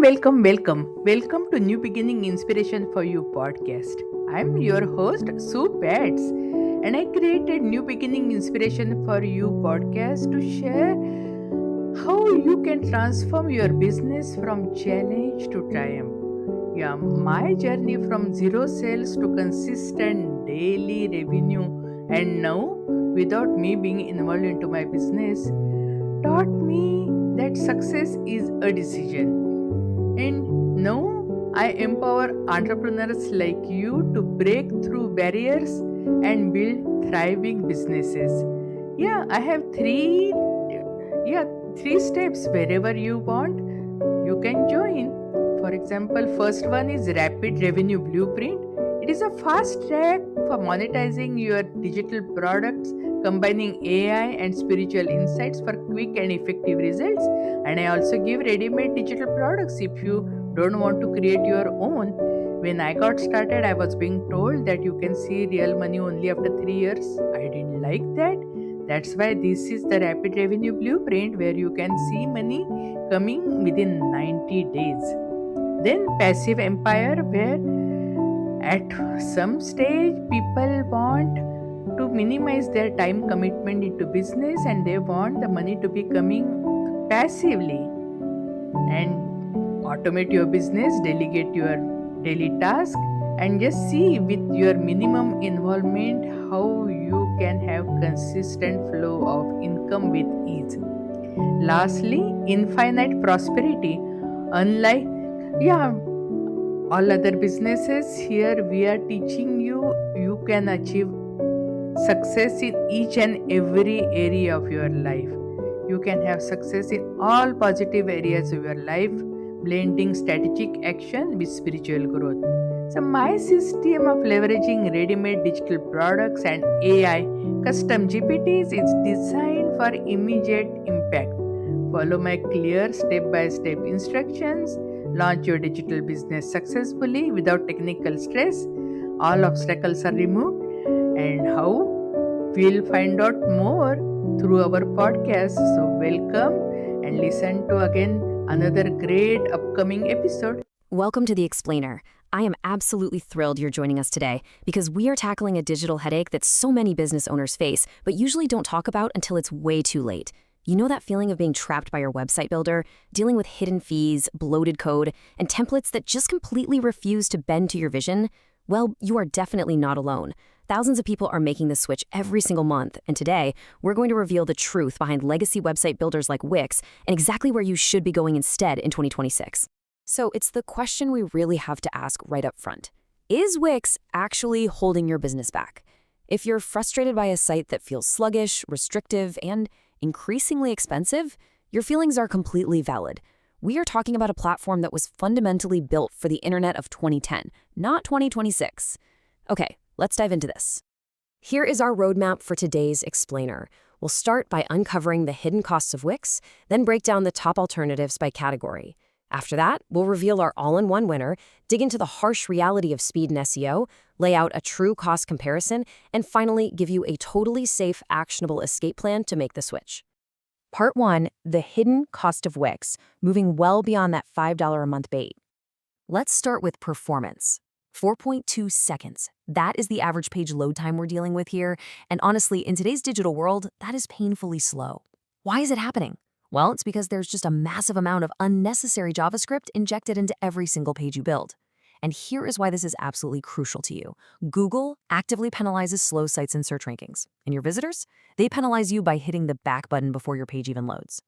Welcome to New Beginning Inspiration for You podcast. I'm your host, Sue Pets, and I created New Beginning Inspiration for You podcast to share how you can transform your business from challenge to triumph. Yeah, my journey from zero sales to consistent daily revenue, and now without me being involved into my business, taught me that success is a decision. And now I empower entrepreneurs like you to break through barriers and build thriving businesses. Yeah, I have three steps wherever you want. You can join. For example, first one is Rapid Revenue Blueprint. It is a fast track for monetizing your digital products, combining AI and spiritual insights for quick and effective results. And I also give ready-made digital products if you don't want to create your own. When I got started, I was being told that you can see real money only after 3 years. I didn't like that. That's why this is the Rapid Revenue Blueprint where you can see money coming within 90 days. Then Passive Empire, where at some stage people want to minimize their time commitment into business and they want the money to be coming passively, and automate your business, delegate your daily task, and just see with your minimum involvement how you can have consistent flow of income with ease. Lastly, Infinite Prosperity. Unlike all other businesses, here we are teaching you can achieve success in each and every area of your life. You can have success in all positive areas of your life, blending strategic action with spiritual growth. So my system of leveraging ready-made digital products and AI custom GPTs is designed for immediate impact. Follow my clear step-by-step instructions. Launch your digital business successfully without technical stress. All obstacles are removed. And how? We'll find out more through our podcast. So welcome and listen to again another great upcoming episode. Welcome to The Explainer. I am absolutely thrilled you're joining us today because we are tackling a digital headache that so many business owners face, but usually don't talk about until it's way too late. You know that feeling of being trapped by your website builder, dealing with hidden fees, bloated code, and templates that just completely refuse to bend to your vision? Well, you are definitely not alone. Thousands of people are making this switch every single month, and today, we're going to reveal the truth behind legacy website builders like Wix and exactly where you should be going instead in 2026. So it's the question we really have to ask right up front. Is Wix actually holding your business back? If you're frustrated by a site that feels sluggish, restrictive, and increasingly expensive, your feelings are completely valid. We are talking about a platform that was fundamentally built for the internet of 2010, not 2026. Okay, let's dive into this. Here is our roadmap for today's explainer. We'll start by uncovering the hidden costs of Wix, then break down the top alternatives by category. After that, we'll reveal our all-in-one winner, dig into the harsh reality of speed and SEO, lay out a true cost comparison, and finally give you a totally safe, actionable escape plan to make the switch. Part 1, the hidden cost of Wix, moving well beyond that $5 a month bait. Let's start with performance. 4.2 seconds. That is the average page load time we're dealing with here, and honestly, in today's digital world, that is painfully slow. Why is it happening? Well, it's because there's just a massive amount of unnecessary JavaScript injected into every single page you build. And here is why this is absolutely crucial to you. Google actively penalizes slow sites in search rankings. And your visitors? They penalize you by hitting the back button before your page even loads.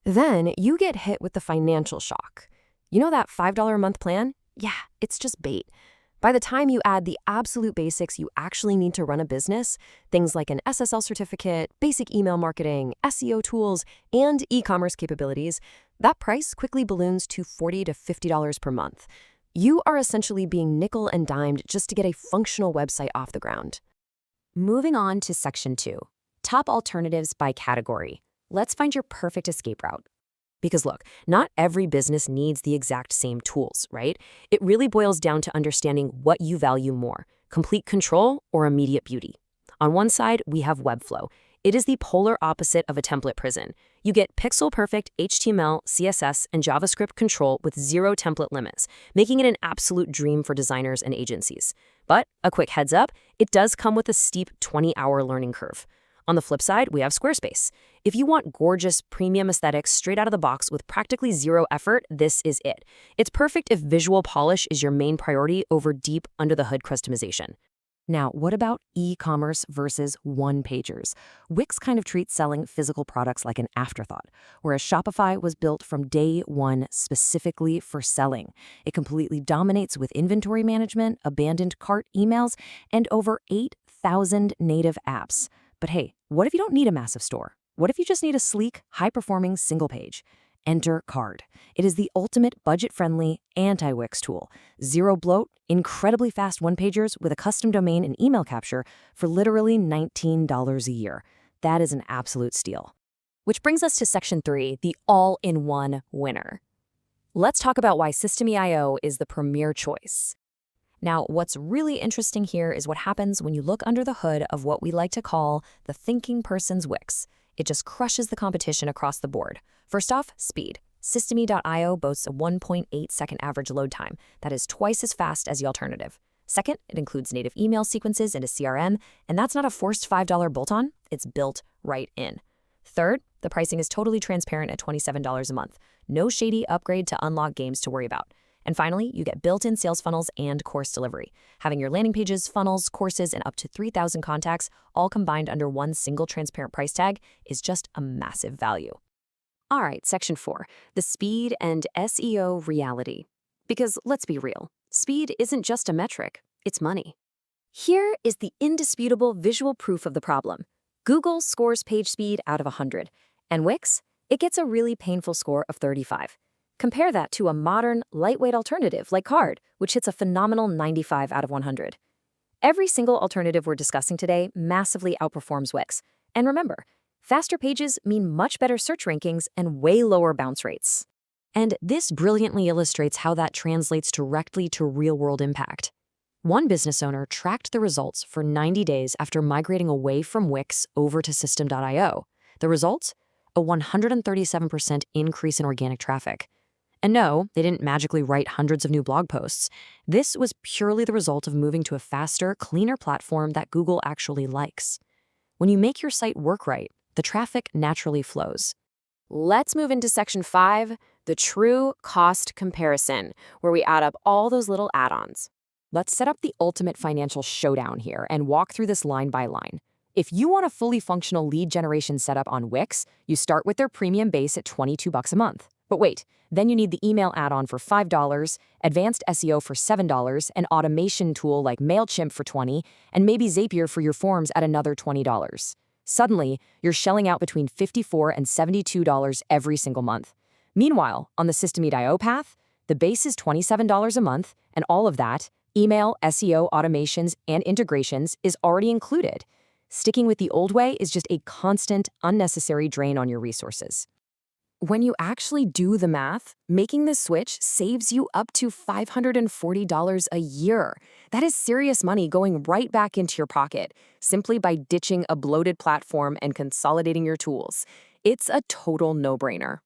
Then you get hit with the financial shock. You know that $5 a month plan? Yeah, it's just bait. By the time you add the absolute basics you actually need to run a business, things like an SSL certificate, basic email marketing, SEO tools, and e-commerce capabilities, that price quickly balloons to $40 to $50 per month. You are essentially being nickel and dimed just to get a functional website off the ground. Moving on to Section 2, top alternatives by category. Let's find your perfect escape route. Because look, not every business needs the exact same tools, right? It really boils down to understanding what you value more, complete control or immediate beauty. On one side, we have Webflow. It is the polar opposite of a template prison. You get pixel-perfect HTML, CSS, and JavaScript control with zero template limits, making it an absolute dream for designers and agencies. But, a quick heads up, it does come with a steep 20-hour learning curve. On the flip side, we have Squarespace. If you want gorgeous, premium aesthetics straight out of the box with practically zero effort, this is it. It's perfect if visual polish is your main priority over deep, under-the-hood customization. Now, what about e-commerce versus one-pagers? Wix kind of treats selling physical products like an afterthought, whereas Shopify was built from day one specifically for selling. It completely dominates with inventory management, abandoned cart emails, and over 8,000 native apps. But hey, what if you don't need a massive store? What if you just need a sleek, high-performing single page? Enter Card. It is the ultimate budget-friendly anti-Wix tool. Zero bloat, incredibly fast one-pagers with a custom domain and email capture for literally $19 a year. That is an absolute steal. Which brings us to Section 3, the all-in-one winner. Let's talk about why Systeme.io is the premier choice. Now, what's really interesting here is what happens when you look under the hood of what we like to call the thinking person's Wix. It just crushes the competition across the board. First off, speed. Systeme.io boasts a 1.8-second average load time. That is twice as fast as the alternative. Second, it includes native email sequences into CRM, and that's not a forced $5 bolt-on. It's built right in. Third, the pricing is totally transparent at $27 a month. No shady upgrade to unlock games to worry about. And finally, you get built-in sales funnels and course delivery. Having your landing pages, funnels, courses, and up to 3,000 contacts all combined under one single transparent price tag is just a massive value. All right, Section 4, the speed and SEO reality. Because let's be real, speed isn't just a metric, it's money. Here is the indisputable visual proof of the problem. Google scores page speed out of 100, and Wix, it gets a really painful score of 35. Compare that to a modern, lightweight alternative like Card, which hits a phenomenal 95 out of 100. Every single alternative we're discussing today massively outperforms Wix. And remember, faster pages mean much better search rankings and way lower bounce rates. And this brilliantly illustrates how that translates directly to real-world impact. One business owner tracked the results for 90 days after migrating away from Wix over to Systeme.io. The results? A 137% increase in organic traffic. And no, they didn't magically write hundreds of new blog posts. This was purely the result of moving to a faster, cleaner platform that Google actually likes. When you make your site work right, the traffic naturally flows. Let's move into Section 5, the true cost comparison, where we add up all those little add-ons. Let's set up the ultimate financial showdown here and walk through this line by line. If you want a fully functional lead generation setup on Wix, you start with their premium base at $22 a month. But wait, then you need the email add-on for $5, advanced SEO for $7, an automation tool like MailChimp for $20, and maybe Zapier for your forms at another $20. Suddenly, you're shelling out between $54 and $72 every single month. Meanwhile, on the Systeme.io path, the base is $27 a month, and all of that, email, SEO, automations, and integrations, is already included. Sticking with the old way is just a constant, unnecessary drain on your resources. When you actually do the math, making this switch saves you up to $540 a year. That is serious money going right back into your pocket, simply by ditching a bloated platform and consolidating your tools. It's a total no-brainer.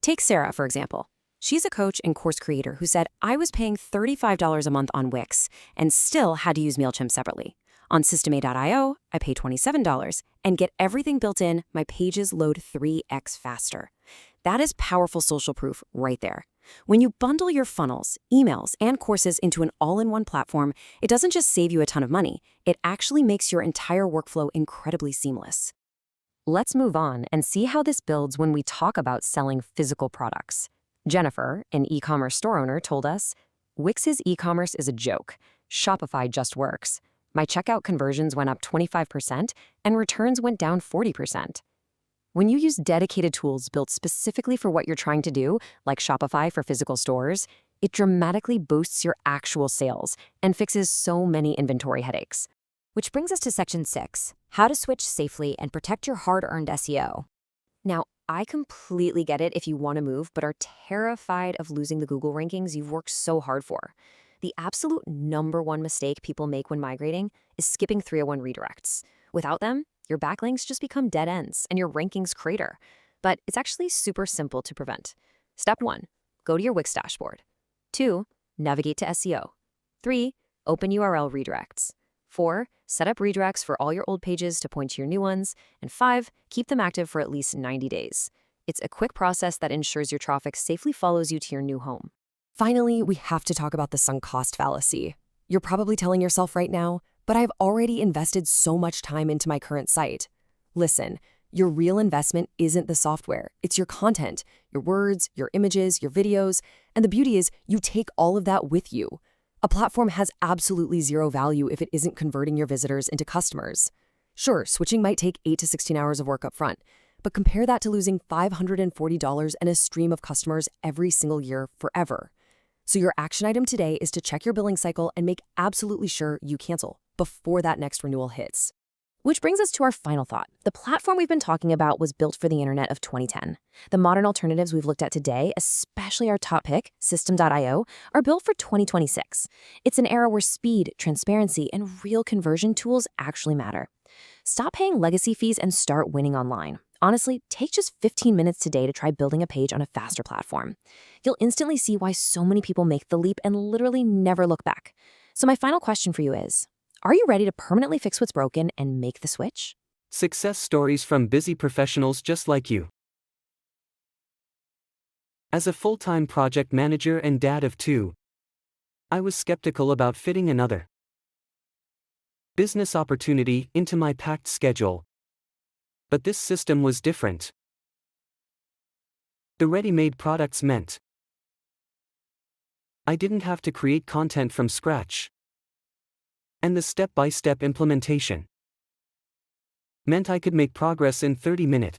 Take Sarah, for example. She's a coach and course creator who said, I was paying $35 a month on Wix and still had to use MailChimp separately. On Systeme.io, I pay $27 and get everything built in. My pages load 3x faster. That is powerful social proof right there. When you bundle your funnels, emails, and courses into an all-in-one platform, it doesn't just save you a ton of money, it actually makes your entire workflow incredibly seamless. Let's move on and see how this builds when we talk about selling physical products. Jennifer, an e-commerce store owner, told us, Wix's e-commerce is a joke. Shopify just works. My checkout conversions went up 25% and returns went down 40%. When you use dedicated tools built specifically for what you're trying to do, like Shopify for physical stores, it dramatically boosts your actual sales and fixes so many inventory headaches. Which brings us to Section 6, how to switch safely and protect your hard-earned SEO. Now, I completely get it if you want to move but are terrified of losing the Google rankings you've worked so hard for. The absolute #1 mistake people make when migrating is skipping 301 redirects. Without them, Your backlinks just become dead ends and your rankings crater. But it's actually super simple to prevent. Step 1, go to your Wix dashboard. 2, navigate to SEO. 3, open URL redirects. 4, set up redirects for all your old pages to point to your new ones. And 5, keep them active for at least 90 days. It's a quick process that ensures your traffic safely follows you to your new home. Finally, we have to talk about the sunk cost fallacy. You're probably telling yourself right now, but I've already invested so much time into my current site. Listen, your real investment isn't the software, it's your content, your words, your images, your videos, and the beauty is you take all of that with you. A platform has absolutely zero value if it isn't converting your visitors into customers. Sure, switching might take 8 to 16 hours of work up front, but compare that to losing $540 and a stream of customers every single year forever. So your action item today is to check your billing cycle and make absolutely sure you cancel before that next renewal hits. Which brings us to our final thought. The platform we've been talking about was built for the internet of 2010. The modern alternatives we've looked at today, especially our top pick, System.io, are built for 2026. It's an era where speed, transparency, and real conversion tools actually matter. Stop paying legacy fees and start winning online. Honestly, take just 15 minutes today to try building a page on a faster platform. You'll instantly see why so many people make the leap and literally never look back. So my final question for you is, are you ready to permanently fix what's broken and make the switch? Success stories from busy professionals just like you. As a full-time project manager and dad of 2, I was skeptical about fitting another business opportunity into my packed schedule. But this system was different. The ready-made products meant I didn't have to create content from scratch. And the step-by-step implementation meant I could make progress in 30-minute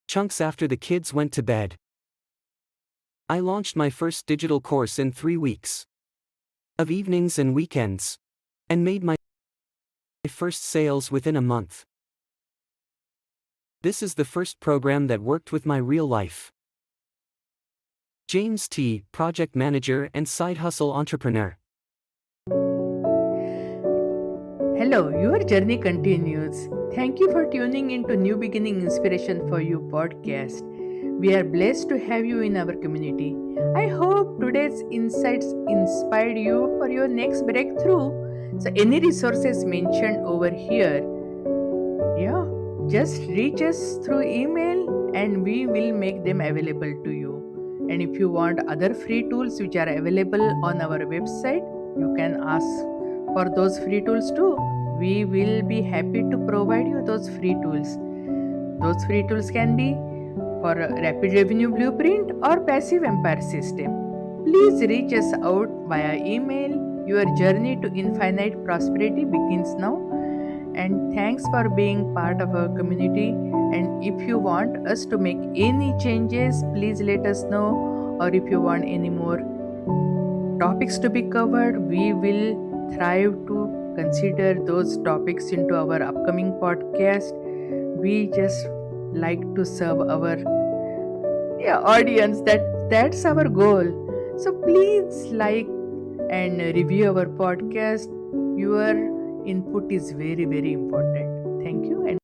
chunks after the kids went to bed. I launched my first digital course in 3 weeks of evenings and weekends, and made my first sales within a month. This is the first program that worked with my real life. James T., project manager and side hustle entrepreneur. Hello, your journey continues. Thank you for tuning into New Beginning Inspiration for You podcast. We are blessed to have you in our community. I hope today's insights inspired you for your next breakthrough. So, any resources mentioned over here, just reach us through email and we will make them available to you. And if you want other free tools which are available on our website, you can ask for those free tools too. We will be happy to provide you those free tools. Those free tools can be for Rapid Revenue Blueprint or Passive Empire System. Please reach us out via email. Your journey to infinite prosperity begins now. And thanks for being part of our community. And if you want us to make any changes, please let us know. Or if you want any more topics to be covered, we will thrive to consider those topics into our upcoming podcast. We just like to serve our audience. That's our goal. So please like and review our podcast. Your input is very, very important. Thank you. And